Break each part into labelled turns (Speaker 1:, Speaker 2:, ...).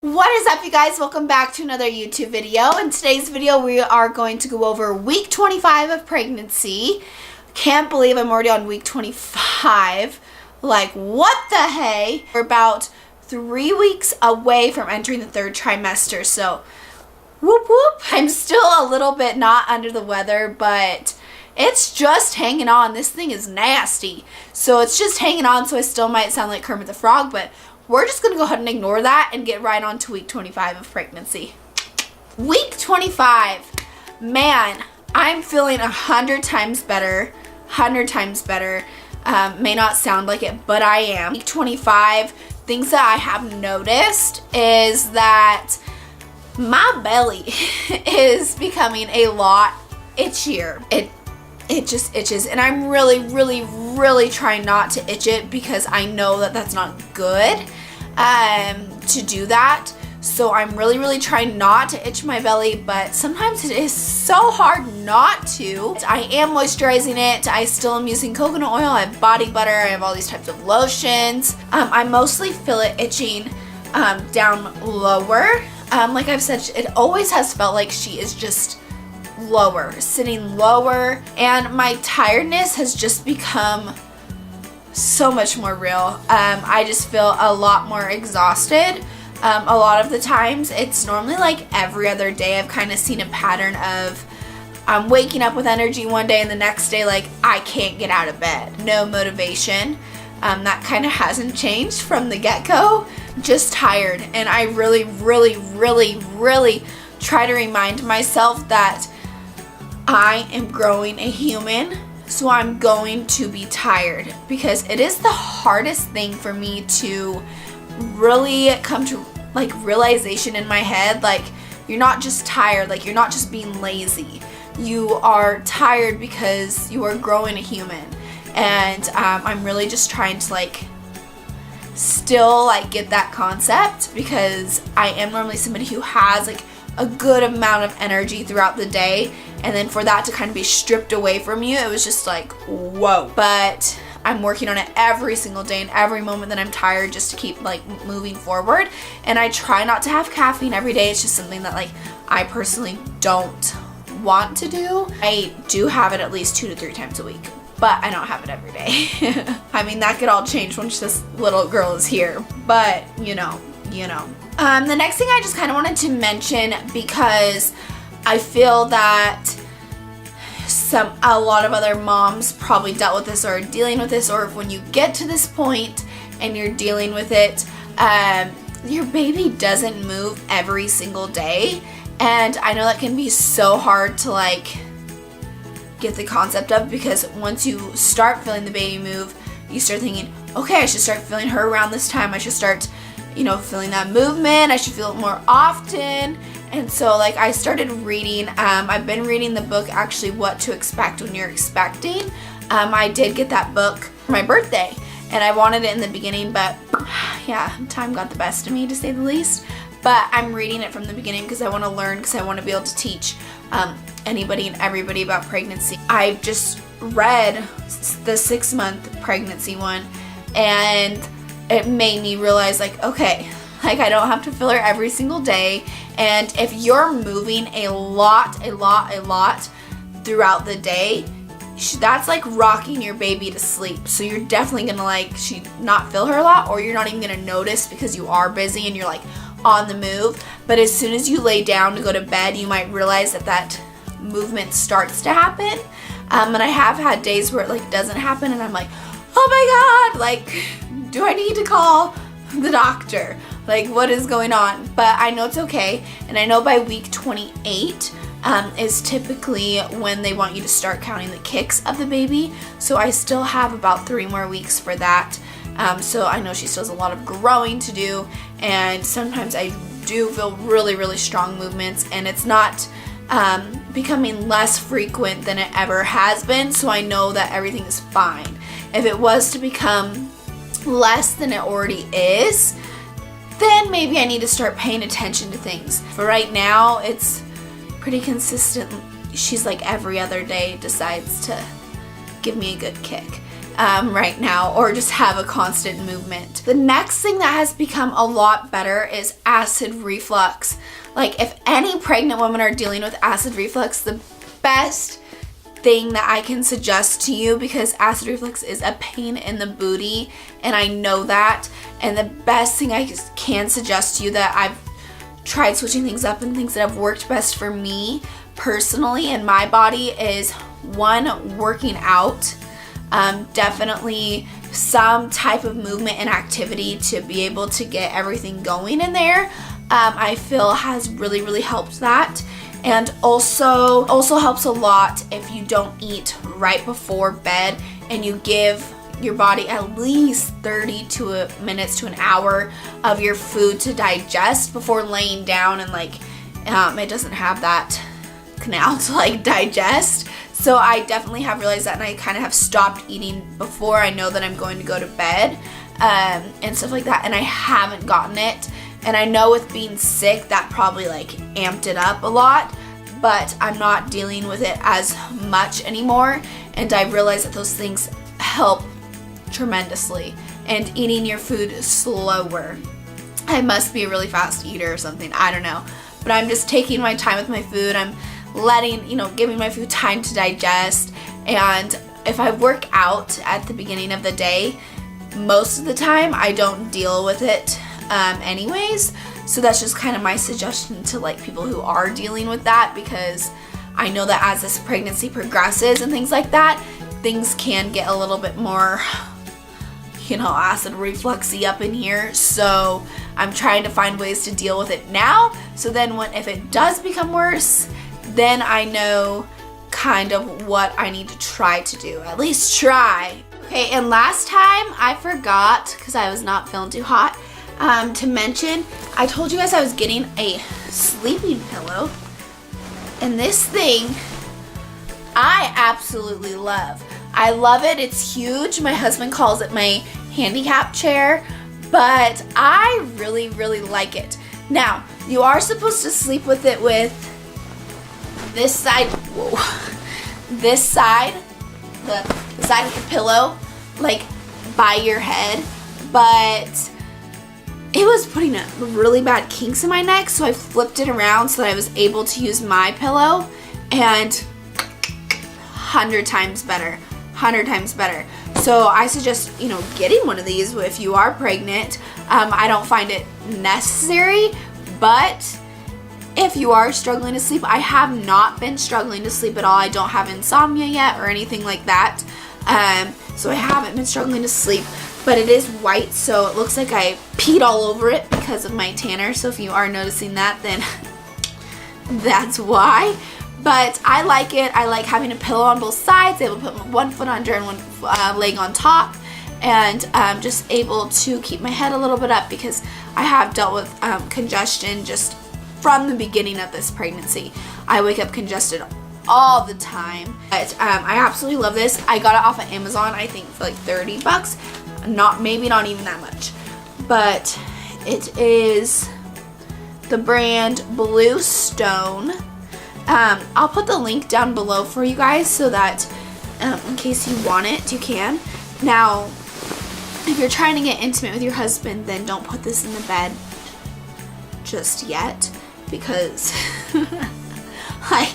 Speaker 1: What is up, you guys? Welcome back to another YouTube video. In today's video, we are going to go over week 25 of pregnancy. Can't believe I'm already on week 25. Like, what the hey? We're about 3 weeks away from entering the third trimester, so whoop whoop. I'm still a little bit not under the weather, but it's just hanging on. This thing is nasty. So it's just hanging on, so I still might sound like Kermit the Frog, but we're just going to go ahead and ignore that and get right on to week 25 of pregnancy. Week 25. Man, I'm feeling 100 times better. 100 times better. May not sound like it, but I am. Week 25, things that I have noticed is that my belly is becoming a lot itchier. It just itches, and I'm really trying not to itch it because I know that that's not good to do that. So I'm really trying not to itch my belly, but sometimes it is so hard not to. I am moisturizing it. I still am using coconut oil. I have body butter. I have all these types of lotions. I mostly feel it itching down lower. Like I've said, it always has felt like she is just lower, sitting lower, and my tiredness has just become so much more real. I just feel a lot more exhausted. A lot of the times, it's normally like every other day I've kind of seen a pattern of I'm waking up with energy one day and the next day like I can't get out of bed. No motivation. That kind of hasn't changed from the get-go. Just tired, and I really try to remind myself that I am growing a human, so I'm going to be tired, because it is the hardest thing for me to really come to like realization in my head. Like, you're not just tired, like you're not just being lazy. You are tired because you are growing a human, and I'm really just trying to like still like get that concept, because I am normally somebody who has like a good amount of energy throughout the day, and then for that to kind of be stripped away from you, it was just like, whoa. But I'm working on it every single day and every moment that I'm tired, just to keep like moving forward. And I try not to have caffeine every day. It's just something that like I personally don't want to do. I do have it at least 2 to 3 times a week, but I don't have it every day. I mean, that could all change once this little girl is here, but you know. The next thing I just kind of wanted to mention, because I feel that a lot of other moms probably dealt with this or are dealing with this, or if when you get to this point and you're dealing with it, your baby doesn't move every single day. And I know that can be so hard to like get the concept of, because once you start feeling the baby move, you start thinking, okay, I should start feeling her around this time. I should start, feeling that movement. I should feel it more often. And so like I started reading, I've been reading the book actually, What to Expect When You're Expecting. I did get that book for my birthday, and I wanted it in the beginning, but yeah, time got the best of me, to say the least. But I'm reading it from the beginning because I want to learn, because I want to be able to teach anybody and everybody about pregnancy. I've just read the 6-month pregnancy one, and it made me realize like, okay, like I don't have to fill her every single day. And if you're moving a lot throughout the day, that's like rocking your baby to sleep. So you're definitely gonna like not fill her a lot, or you're not even gonna notice because you are busy and you're like on the move. But as soon as you lay down to go to bed, you might realize that movement starts to happen. And I have had days where it like doesn't happen, and I'm like, oh my god, like, do I need to call the doctor? Like, what is going on? But I know it's okay, and I know by week 28 is typically when they want you to start counting the kicks of the baby. So I still have about 3 more weeks for that. So I know she still has a lot of growing to do, and sometimes I do feel really strong movements, and it's not becoming less frequent than it ever has been, so I know that everything is fine. If it was to become less than it already is, then maybe I need to start paying attention to things. For right now, it's pretty consistent. She's like every other day decides to give me a good kick. right now, or just have a constant movement. The next thing that has become a lot better is acid reflux. Like, if any pregnant women are dealing with acid reflux, the best thing that I can suggest to you, because acid reflux is a pain in the booty, and I know that, and the best thing I can suggest to you that I've tried switching things up and things that have worked best for me personally in my body is, one, working out. Definitely some type of movement and activity to be able to get everything going in there. I feel has really helped that. And also helps a lot if you don't eat right before bed and you give your body at least 30 minutes to an hour of your food to digest before laying down, and like it doesn't have that canal to like digest. So I definitely have realized that, and I kind of have stopped eating before I know that I'm going to go to bed and stuff like that, and I haven't gotten it. And I know with being sick that probably like amped it up a lot, but I'm not dealing with it as much anymore, and I realized that those things help tremendously. And eating your food slower. I must be a really fast eater or something, I don't know, but I'm just taking my time with my food. I'm letting, giving my food time to digest. And if I work out at the beginning of the day, most of the time I don't deal with it anyways. So that's just kind of my suggestion to like people who are dealing with that, because I know that as this pregnancy progresses and things like that, things can get a little bit more, acid refluxy up in here. So I'm trying to find ways to deal with it now, so then if it does become worse, then I know kind of what I need to try to do. At least try. Okay, and last time I forgot, because I was not feeling too hot, to mention, I told you guys I was getting a sleeping pillow, and this thing I absolutely love. I love it. It's huge. My husband calls it my handicap chair, but I really like it. Now, you are supposed to sleep with it with this side, this side, the side of the pillow, like by your head, but it was putting really bad kinks in my neck, so I flipped it around so that I was able to use my pillow, and 100 times better. So I suggest, getting one of these if you are pregnant. I don't find it necessary, but if you are struggling to sleep, I have not been struggling to sleep at all. I don't have insomnia yet or anything like that. So I haven't been struggling to sleep, but it is white, so it looks like I peed all over it because of my tanner. So if you are noticing that, then that's why. But I like it. I like having a pillow on both sides, able to put one foot under and one leg on top, and just able to keep my head a little bit up, because I have dealt with congestion just from the beginning of this pregnancy. I wake up congested all the time. But I absolutely love this. I got it off of Amazon, I think for like $30. Maybe not even that much. But it is the brand Blue Stone. I'll put the link down below for you guys so that in case you want it, you can. Now, if you're trying to get intimate with your husband, then don't put this in the bed just yet, because like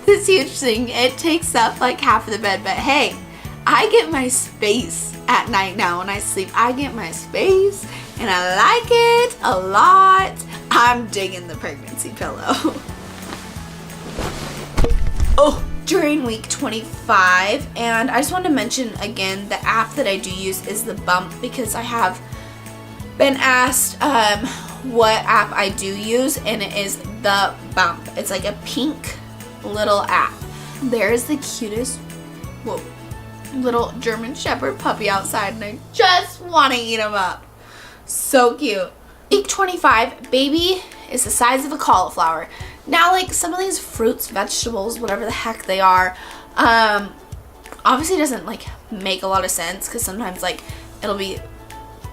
Speaker 1: this huge thing, it takes up like half of the bed. But hey, I get my space at night now when I sleep. I get my space and I like it a lot. I'm digging the pregnancy pillow. Oh, during week 25, and I just wanted to mention again, the app that I do use is the Bump, because I have been asked what app I do use, and it is the Bump. It's like a pink little app. There's the cutest little German Shepherd puppy outside, and I just want to eat him up. So cute. Week 25, baby is the size of a cauliflower. Now, like some of these fruits, vegetables, whatever the heck they are, obviously doesn't like make a lot of sense, because sometimes like it'll be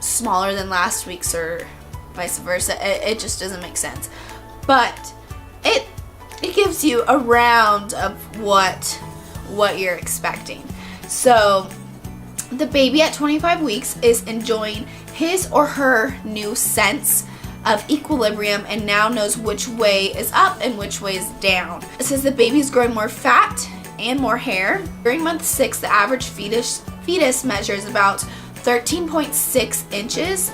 Speaker 1: smaller than last week's or vice versa. It just doesn't make sense. But it gives you a round of what you're expecting. So The baby at 25 weeks is enjoying his or her new sense of equilibrium and now knows which way is up and which way is down. It says the baby's growing more fat and more hair. During month 6, the average fetus measures about 13.6 inches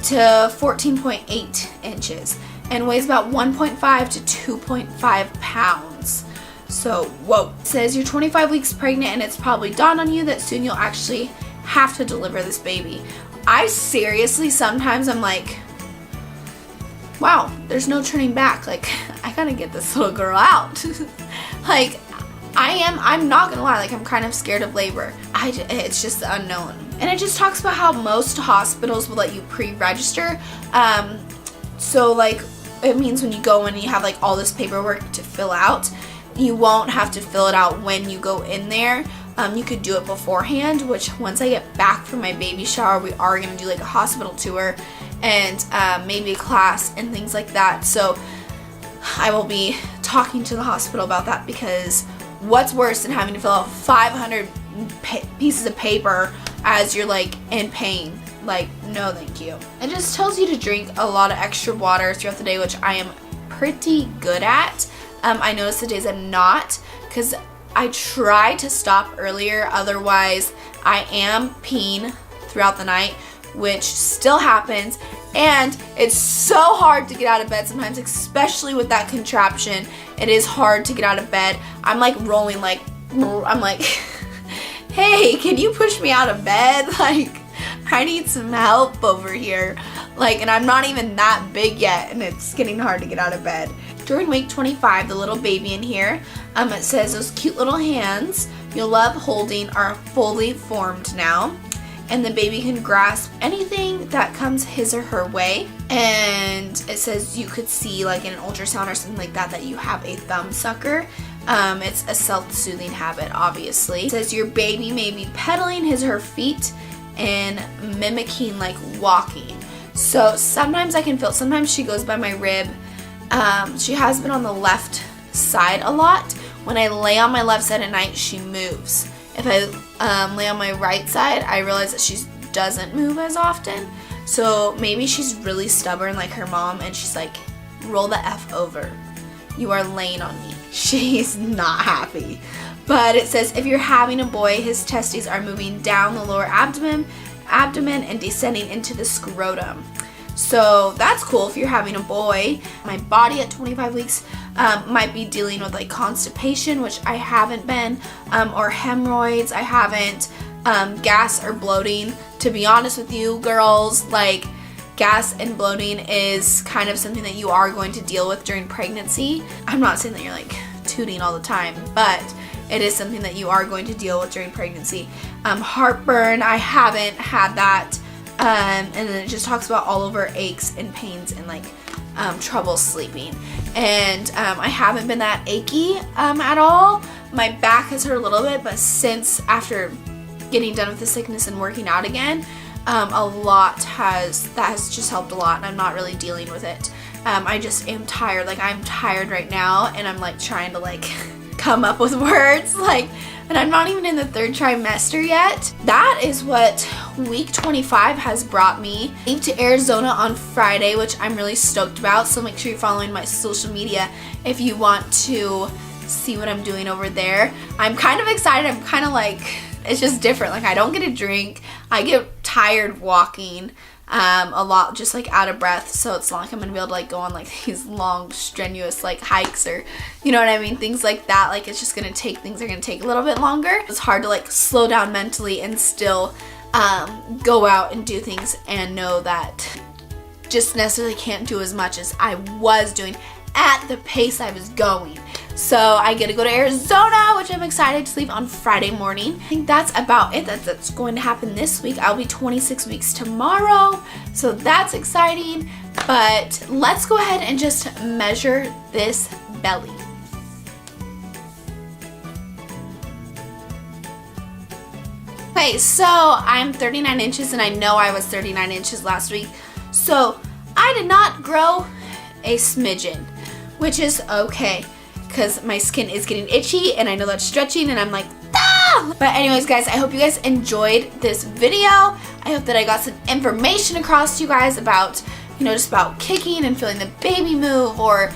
Speaker 1: to 14.8 inches and weighs about 1.5 to 2.5 pounds. So, whoa. It says you're 25 weeks pregnant and it's probably dawned on you that soon you'll actually have to deliver this baby. I seriously, sometimes I'm like, wow, there's no turning back. Like, I gotta get this little girl out. Like, I'm not gonna lie, like, I'm kind of scared of labor. It's just the unknown. And it just talks about how most hospitals will let you pre-register. So, like, it means when you go in and you have, like, all this paperwork to fill out, you won't have to fill it out when you go in there. You could do it beforehand, which once I get back from my baby shower, we are gonna do, like, a hospital tour and maybe a class and things like that. So I will be talking to the hospital about that, because what's worse than having to fill out 500 pieces of paper as you're, like, in pain? Like, no thank you. It just tells you to drink a lot of extra water throughout the day, which I am pretty good at. I notice the days I'm not, because I try to stop earlier, otherwise I am peeing throughout the night, which still happens, and it's so hard to get out of bed sometimes, especially with that contraption. It is hard to get out of bed. I'm like rolling, like, I'm like, hey, can you push me out of bed? Like, I need some help over here. Like, and I'm not even that big yet, and it's getting hard to get out of bed. During week 25, the little baby in here, it says those cute little hands you'll love holding are fully formed now, and the baby can grasp anything that comes his or her way. And it says you could see, like, in an ultrasound or something like that, that you have a thumb sucker. It's a self-soothing habit, obviously. It says your baby may be pedaling his or her feet and mimicking, like, walking. So sometimes I can feel, sometimes she goes by my rib. She has been on the left side a lot. When I lay on my left side at night, she moves. If I lay on my right side, I realize that she doesn't move as often. So maybe she's really stubborn like her mom, and she's like, roll the F over. You are laying on me. She's not happy. But it says if you're having a boy, his testes are moving down the lower abdomen and descending into the scrotum. So that's cool if you're having a boy. My body at 25 weeks might be dealing with, like, constipation, which I haven't been, or hemorrhoids. I haven't, gas or bloating. To be honest with you, girls, like, gas and bloating is kind of something that you are going to deal with during pregnancy. I'm not saying that you're, like, tooting all the time, but it is something that you are going to deal with during pregnancy. Heartburn, I haven't had that. And then it just talks about all over aches and pains and, like, trouble sleeping. And I haven't been that achy at all. My back has hurt a little bit, but since after getting done with the sickness and working out again, that has just helped a lot, and I'm not really dealing with it. I just am tired. Like, I'm tired right now, and I'm, like, trying to, like, come up with words, like, and I'm not even in the 3rd trimester yet. That is what week 25 has brought me. I leave to Arizona on Friday, which I'm really stoked about, so make sure you're following my social media if you want to see what I'm doing over there. I'm kind of excited. I'm kind of like, it's just different. Like, I don't get a drink. I get tired walking a lot, just, like, out of breath, so it's not like I'm gonna be able to, like, go on, like, these long strenuous, like, hikes, or, you know what I mean, things like that. Like, it's just gonna take, things are gonna take a little bit longer. It's hard to, like, slow down mentally and still go out and do things and know that just necessarily can't do as much as I was doing at the pace I was going. So I get to go to Arizona, which I'm excited to leave on Friday morning. I think that's about it. That's going to happen this week. I'll be 26 weeks tomorrow, so that's exciting. But let's go ahead and just measure this belly. Okay, so I'm 39 inches, and I know I was 39 inches last week. So I did not grow a smidgen, which is okay, because my skin is getting itchy, and I know that's stretching, and I'm like, But anyways, guys, I hope you guys enjoyed this video. I hope that I got some information across to you guys about, you know, just about kicking and feeling the baby move, or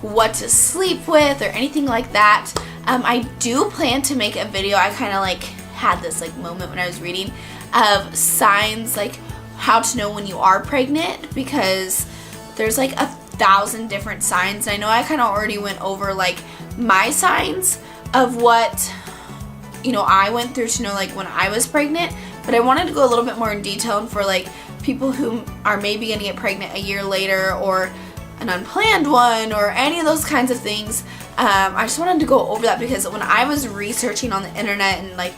Speaker 1: what to sleep with, or anything like that. I do plan to make a video. I kind of like had this like moment when I was reading of signs, like how to know when you are pregnant, because there's like 1,000 different signs. I know I kind of already went over like my signs of what, you know, I went through to know like when I was pregnant, but I wanted to go a little bit more in detail, and for like people who are maybe going to get pregnant a year later, or an unplanned one, or any of those kinds of things. I just wanted to go over that, because when I was researching on the internet and like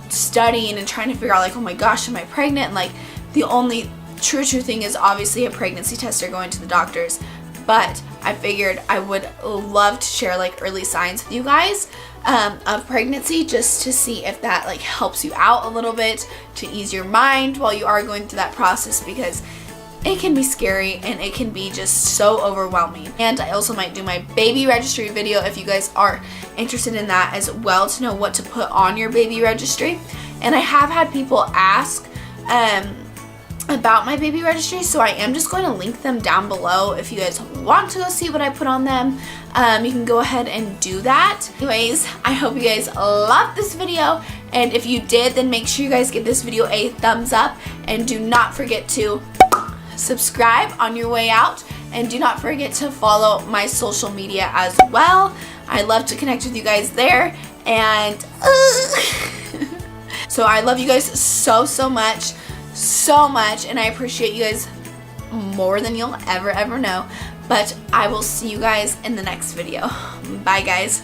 Speaker 1: studying and trying to figure out like, oh my gosh, am I pregnant? And like the only true thing is obviously a pregnancy test or going to the doctors. But I figured I would love to share like early signs with you guys of pregnancy, just to see if that like helps you out a little bit, to ease your mind while you are going through that process, because it can be scary and it can be just so overwhelming. And I also might do my baby registry video if you guys are interested in that as well, to know what to put on your baby registry. And I have had people ask about my baby registry, so I am just going to link them down below. If you guys want to go see what I put on them, you can go ahead and do that. Anyways, I hope you guys loved this video, and if you did, then make sure you guys give this video a thumbs up, and do not forget to subscribe on your way out, and do not forget to follow my social media as well. I love to connect with you guys there, and so I love you guys so much, and I appreciate you guys more than you'll ever know. But I will see you guys in the next video. Bye, guys.